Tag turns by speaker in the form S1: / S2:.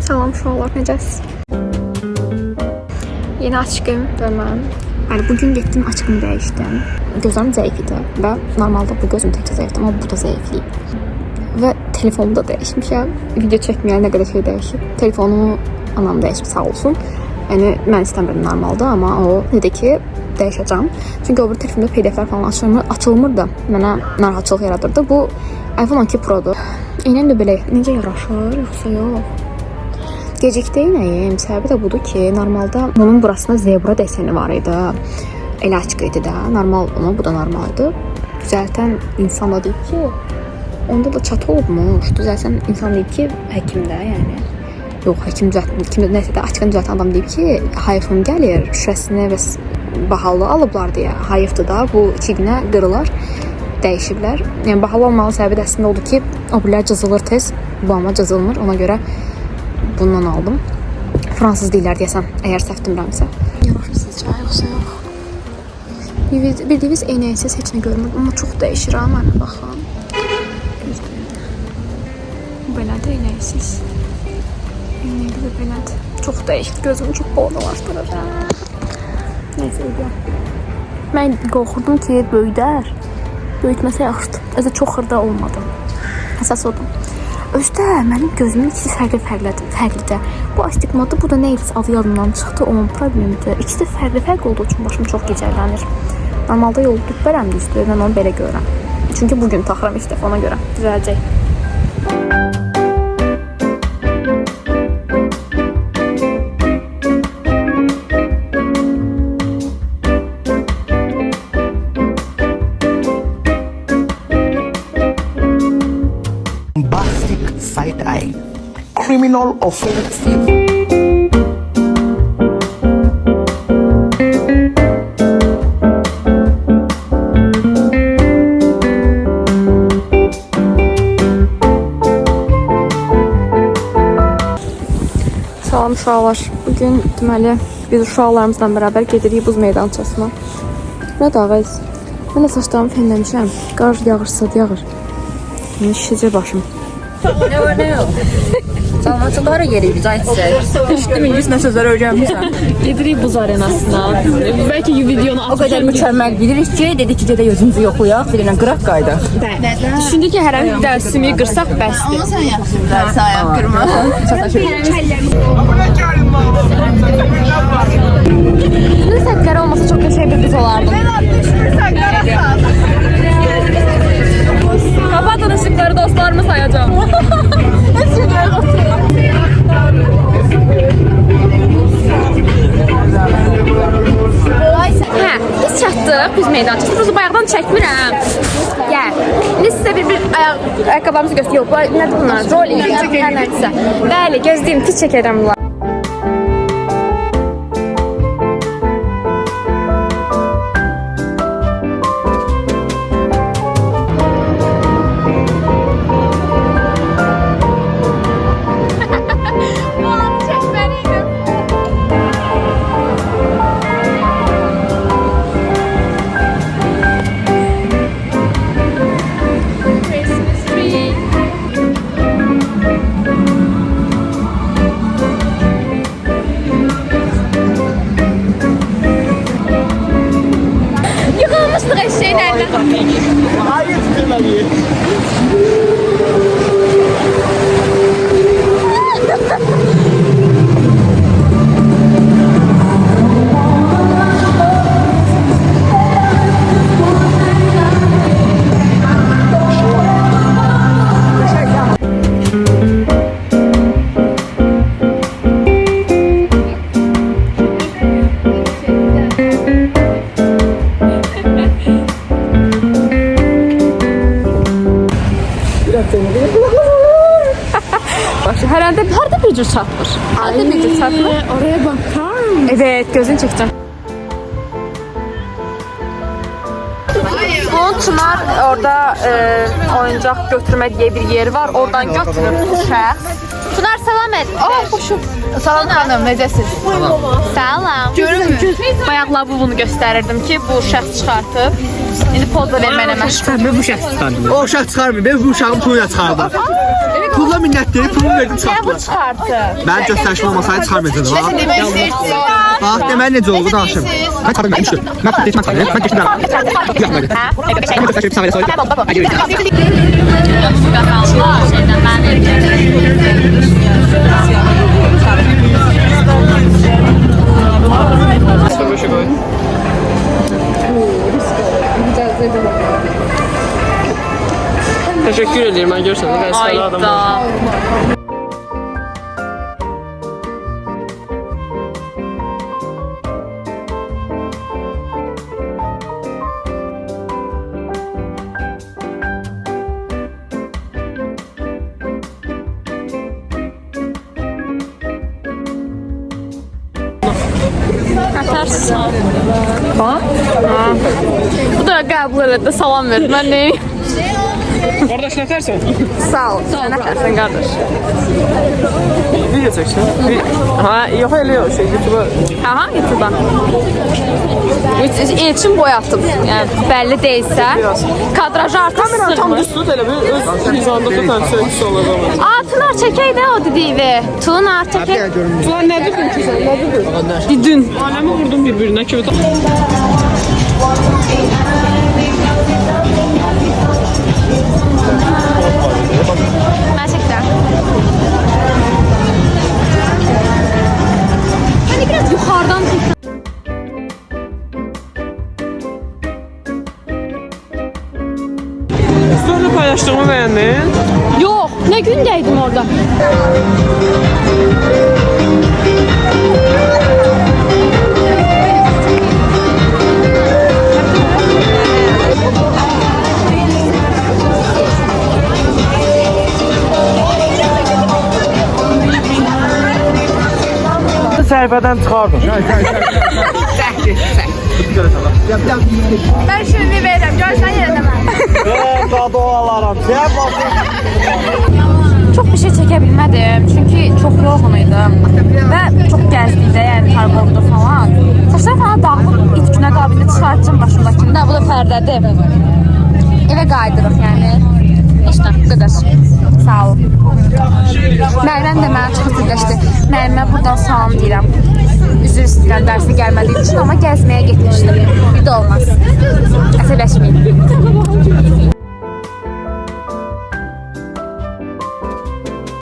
S1: Salam uşaqlar, necəsiz? Yeni açqım və mən bugün getdim, açqımı dəyişdim. Gözlərim zəif idi və normalda bu gözüm təkcə zəifdir, amma bu da zəifliyib. Və telefonumu da dəyişmişəm. Video çəkməyən nə qədər şey dəyişib. Telefonumu anam dəyişib, sağ olsun. Yəni mən istəmirdim normalda, amma o dedi ki, dəyişəcəm. Çünki o bir telefonda PDF-lər falan açılmır da mənə narahatçılıq yaradırdı. Bu iPhone 12 Pro-dur. Eynən də belə necə yaraşır, yoxsa yox? Gecikdə inəyim, səbəbi də budur ki, normalda bunun burasında zebra deseni var idi. Elə açıq idi də, normal ama bu da normal idi. Düzəltən insan da deyib ki, onda da çatı olmuş. Düzəltən insan deyib ki, həkimdə, yəni. Yox, həkim düzəltən, nəsə də açıqını düzəltən adam deyib ki, hayfım gəlir, şüşəsini və bahalı alıblar deyə. Hayfdır da, bu 2 günə qırılar, dəyişiblər. Yəni, bahalı olmanın səbəbi də əslində odur ki, o birlər cızılır tez, bu ama cızılmır, ona görə bundan aldım. Fransız deyirlər deyəsən, əgər səhv demirəmsə. Yavaş sizcə, yoxsa yox? Bildiyiniz eynəysiz heç nə görmür, amma çox dəyişir ha, mənə baxın. Belədir eynəysiz. Eynəkli də belədir. Çox dəyişir, gözümü çox boğdalaşdırır. Neyse, idəyəm. Mən qorxurdum ki, böyüdər. Böyütməsə yaxşıdır. Özü çox xırda olmadı. Əsas odur. Özdə mənim gözümün ikisi fərqlidir. Bu astigmatı, bu da nə isə adı yadımdan çıxdı, onun problemidir. İkisi də fərqli olduğu üçün başım çox gecələnir. Normalda yolu dübbərəm düzdür, mən onu belə görürəm. Çünki bugün taxıram ilk dəfə, ona görə düzələcək.
S2: Side-eye, criminal offensive.
S1: Salam uşaqlar. Bugün deməli biz uşaqlarımızla bərabər gedirik buz meydançasına. Nə dağız? Mən də saçlarımı fənləmişəm. Qar yağırsa yağır. Şişəcək başım.
S3: Ne var ne yok. Salmaçılara geliyor biz ayetler. Düştüm İngilizce sözler öğrenmişsen.
S1: Gedirik buz arenasına. Belki videonu
S3: O kadar mükemmel bilirik ki dedi ki gözümüzü yoxlayaq, dillə qıraq qayda.
S1: Düşündük ki, hər bir dərsimi qırsaq bəsdir.
S3: Ama sen yapmışsın dersi ayaq qırma.
S1: Bunun sətləri olmasa çox qəşəng bir buz olardı. Kapatın ışıkları, dostlarımı sayacağım. Biz çatdıq buz meydançası. Buzu bayaqdan çəkmirəm. Gəl. İndi sizə bir ayaqqabımızı göstəreyim. Yox, nədir bunlar? Rolling. Hər nədirsə. Bəli, gözləyim, pis çəkəcəm bunlar.
S2: Hayır, demeli.
S1: Herhalde harda bir cür çatmır. Harda bir cür çatmır.
S4: Oraya bakar mısın?
S1: Evet, gözünü çəkəcəm. Bunun Çınar orada oyuncaq götürmə diye bir yer var. Oradan götürür bu şəxs. Çınar salam et. Xoşum.
S4: Salam xanım, necəsiz?
S1: Salam.
S4: Görünmür.
S1: Bayaqlar bunu göstərirdim ki, bu şəxs çıxartıb. İndi poz da vermənə məşğul.
S2: Bu şəxs çıxarmır. O uşaq çıxarmır. Ben bu uşağın puluna çıxardım. Pul
S5: Pulla minnətdir, pulunu verdim
S4: Bu
S5: çıxartdılar.
S4: çıxartı.
S5: Mən göstərişim olmasaydı çıxarmayacaqdım.
S4: Nəsə demək istəyirsən?
S5: Bax, deməli necə oldu danışım. Mən çıxardım, mən düşdüm. Mən çıxardım, mən keçdim. Yox, mənim. Mən göstərişim bir saniyə sonra. Hadi yürü.
S3: Şeydən mən
S6: Teşekkür ederim, ben görürsen de vəzifəli adam var.
S3: Ayda.
S4: Bu da qəbul elədi, salam ver. Mən neyim?
S6: Kardeş ne dersen?
S4: Sağ ol. Sən nə tərsən qardaş?
S6: Video çeksin. Ha, yok öyle yok. Şey, YouTube'a.
S4: Aha, YouTube'dan. İlçin boyatdım. Yəni bəlli deyilsə, kadrajı artıq
S6: Tam
S4: sırmır.
S6: düz tut hele bir öz hizanda tut. Ben söylüş olur zaman.
S4: Aa, Pınar çəkək də o dediyi. Pınar çəkək.
S6: Ulan ne dedin ki sen? Ne dedin?
S4: Didün.
S6: Alemi vurdum birbirine. Kötü.
S4: Mən çəkdim. Hani biraz yuxarıdan çəksən.
S6: Story'de paylaştığımı beğendin.
S4: Yox, nə gündəydim orada?
S6: Səhifədən çıxardım.
S4: Mən şimdi verirəm, görsən yenə də mən.
S6: Dadı olaram. Sen bakın.
S4: Çox bir şey çəkə bilmədim, çünki çox yorğun idim və çox gəzdikdə, yəni karbonda falan. Saçlar falan dağılıb, ilk günə qabində çıxartacağım başımdakini də, bu da pərdədir. Evə qaydırıq, yəni. İşte, bu qədər. Sağ ol. Məryəm də mənə çox üzrləşdi. Məryəmə buradan salam deyirəm. Üzr istəyirəm dərsə gəlmədiyi üçün, amma gəzməyə getmişdim. Bir də olmaz. Əsəbləşməyin.